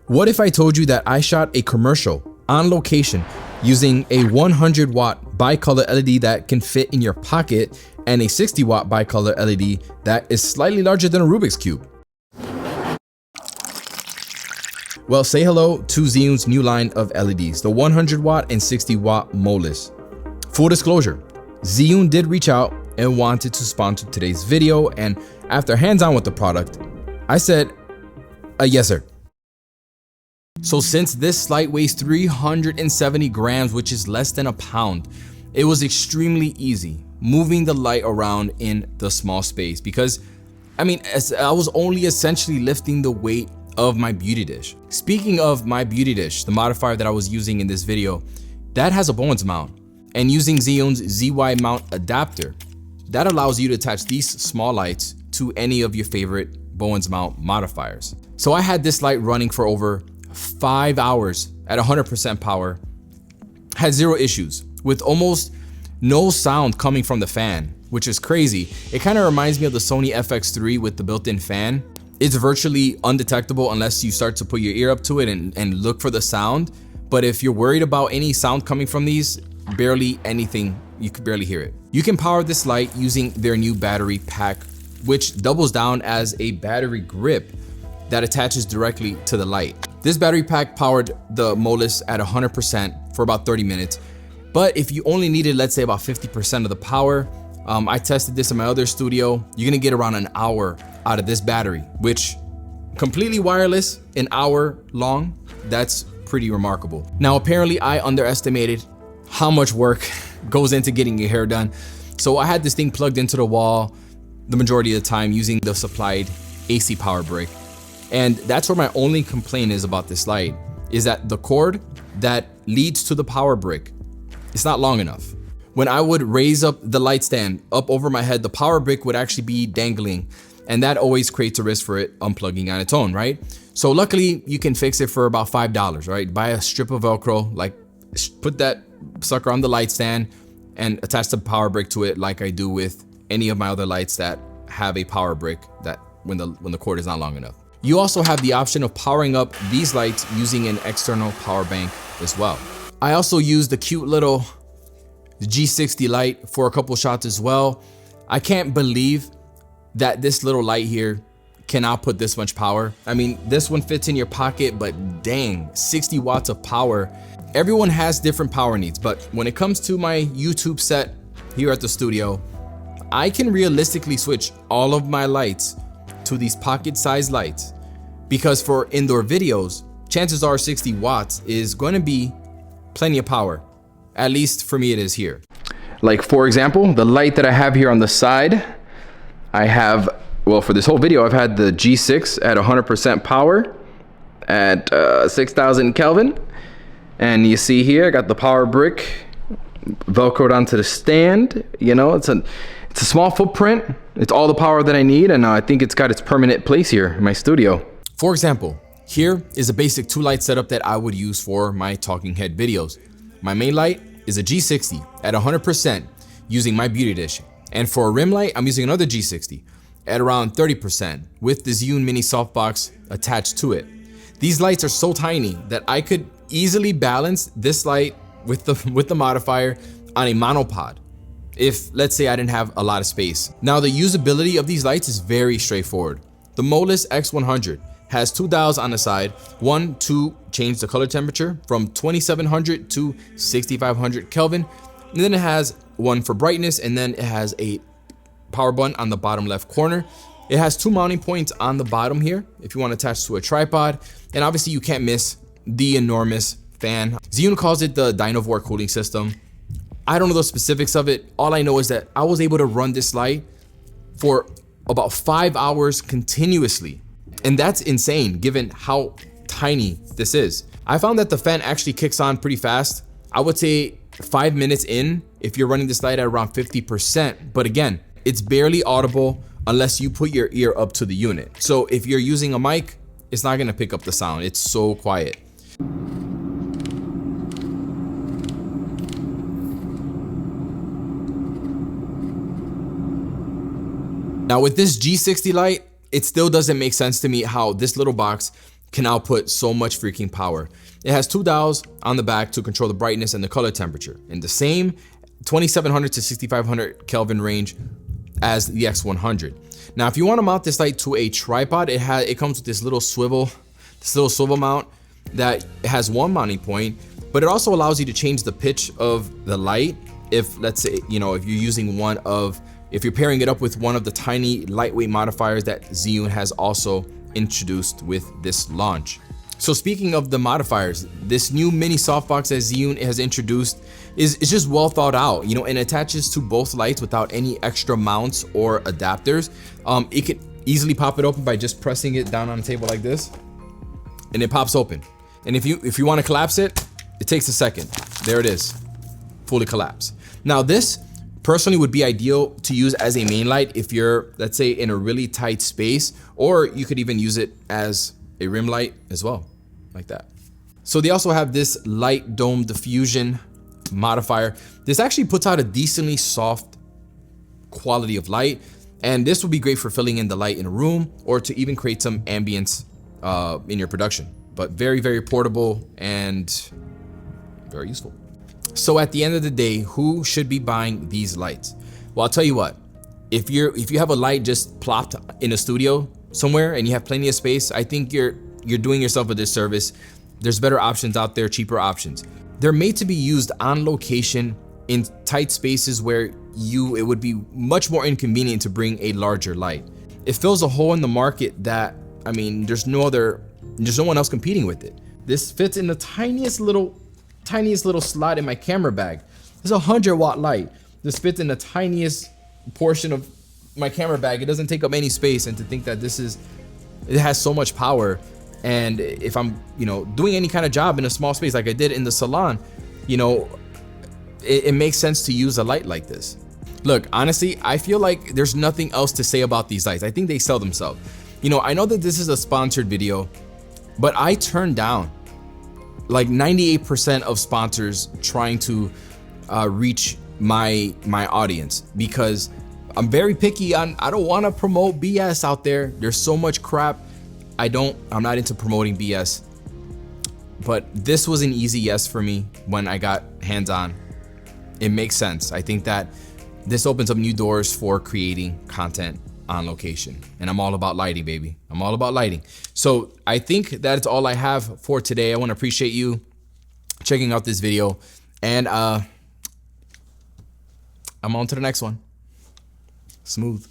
What if I told you that I shot a commercial on location using a 100-watt bicolor LED that can fit in your pocket and a 60-watt bicolor LED that is slightly larger than a Rubik's Cube? Well, say hello to Zhiyun's new line of LEDs, the 100-watt and 60-watt Molus. Full disclosure, Zhiyun did reach out and wanted to sponsor today's video, and after hands-on with the product, I said, yes sir. So since this light weighs 370 grams, which is less than a pound, it was extremely easy moving the light around in the small space because, I was only essentially lifting the weight of my beauty dish. Speaking of my beauty dish, the modifier that I was using in this video, that has a Bowens mount, and using Zhiyun's ZY mount adapter, that allows you to attach these small lights to any of your favorite Bowens mount modifiers. So I had this light running for over 5 hours at 100% power, had zero issues, with almost no sound coming from the fan, which is crazy. It kind of reminds me of the Sony FX3 with the built-in fan. It's virtually undetectable unless you start to put your ear up to it and look for the sound. But if you're worried about any sound coming from these, barely anything, you could barely hear it. You can power this light using their new battery pack, which doubles down as a battery grip that attaches directly to the light. This battery pack powered the Molus at 100% for about 30 minutes. But if you only needed, let's say, about 50% of the power, I tested this in my other studio, you're gonna get around an hour out of this battery, which completely wireless, an hour long, that's pretty remarkable. Now, apparently I underestimated how much work goes into getting your hair done. So I had this thing plugged into the wall the majority of the time using the supplied AC power brick. And that's where my only complaint is about this light, is that the cord that leads to the power brick, it's not long enough. When I would raise up the light stand up over my head, the power brick would actually be dangling, and that always creates a risk for it unplugging on its own, right? So luckily you can fix it for about $5, right? Buy a strip of Velcro, like put that sucker on the light stand and attach the power brick to it like I do with any of my other lights that have a power brick that when the cord is not long enough. You also have the option of powering up these lights using an external power bank as well. I also used the cute little G60 light for a couple shots as well. I can't believe that this little light here can output this much power. I mean, this one fits in your pocket, but dang, 60 watts of power. Everyone has different power needs, but when it comes to my YouTube set here at the studio, I can realistically switch all of my lights to these pocket-sized lights, because for indoor videos, chances are 60 watts is going to be plenty of power. At least for me it is here. Like for example, the light that I have here on the side, I have, well, for this whole video, I've had the G6 at 100% power at 6,000 Kelvin. And you see here, I got the power brick Velcroed onto the stand. You know, it's a small footprint. It's all the power that I need, and I think it's got its permanent place here in my studio. For example, here is a basic 2-light setup that I would use for my talking head videos. My main light is a G60 at 100% using my beauty dish. And for a rim light, I'm using another G60 at around 30% with the Zhiyun mini softbox attached to it. These lights are so tiny that I could easily balance this light with the modifier on a monopod if, let's say, I didn't have a lot of space. Now, the usability of these lights is very straightforward. The Molus X100 has 2 dials on the side, one to change the color temperature from 2700 to 6500 Kelvin, and then it has one for brightness, and then it has a power button on the bottom left corner. It has 2 mounting points on the bottom here if you want to attach to a tripod, and obviously you can't miss the enormous fan. Zhiyun calls it the Dynovore cooling system. I don't know the specifics of it. All I know is that I was able to run this light for about 5 hours continuously. And that's insane given how tiny this is. I found that the fan actually kicks on pretty fast. I would say 5 minutes in if you're running this light at around 50%. But again, it's barely audible unless you put your ear up to the unit. So if you're using a mic, it's not gonna pick up the sound. It's so quiet. Now with this G60 light, it still doesn't make sense to me how this little box can output so much freaking power. It has 2 dials on the back to control the brightness and the color temperature in the same 2700 to 6500 Kelvin range as the X100. Now, if you want to mount this light to a tripod, it comes with this little swivel mount that has one mounting point, but it also allows you to change the pitch of the light. If, let's say, if you're using if you're pairing it up with one of the tiny lightweight modifiers that Zhiyun has also introduced with this launch. So speaking of the modifiers, this new mini softbox that Zhiyun has introduced is just well thought out, and attaches to both lights without any extra mounts or adapters. It could easily pop it open by just pressing it down on the table like this, and it pops open. And if you want to collapse it, it takes a second. There it is, fully collapsed. Now this personally would be ideal to use as a main light if you're, let's say, in a really tight space, or you could even use it as a rim light as well, like that. So they also have this light dome diffusion modifier. This actually puts out a decently soft quality of light, and this would be great for filling in the light in a room or to even create some ambience in your production. But very, very portable and very useful. So at the end of the day, who should be buying these lights? Well, I'll tell you what, if you have a light just plopped in a studio somewhere and you have plenty of space, I think you're doing yourself a disservice. There's better options out there, cheaper options. They're made to be used on location in tight spaces where it would be much more inconvenient to bring a larger light. It fills a hole in the market that, there's no one else competing with it. This fits in the tiniest little slot in my camera bag. It's a 100-watt light. This fits in the tiniest portion of my camera bag. It doesn't take up any space, and to think that it has so much power. And if I'm, doing any kind of job in a small space like I did in the salon, it makes sense to use a light like this. Look, honestly, I feel like there's nothing else to say about these lights. I think they sell themselves. I know that this is a sponsored video, but I turned down like 98% of sponsors trying to reach my audience, because I'm very picky on, I don't want to promote BS out there. There's so much crap. I'm not into promoting BS, but this was an easy yes for me when I got hands-on. It makes sense. I think that this opens up new doors for creating content on location, and I'm all about lighting, baby. I'm all about lighting. So I think that's all I have for today. I want to appreciate you checking out this video, and I'm on to the next one. Smooth.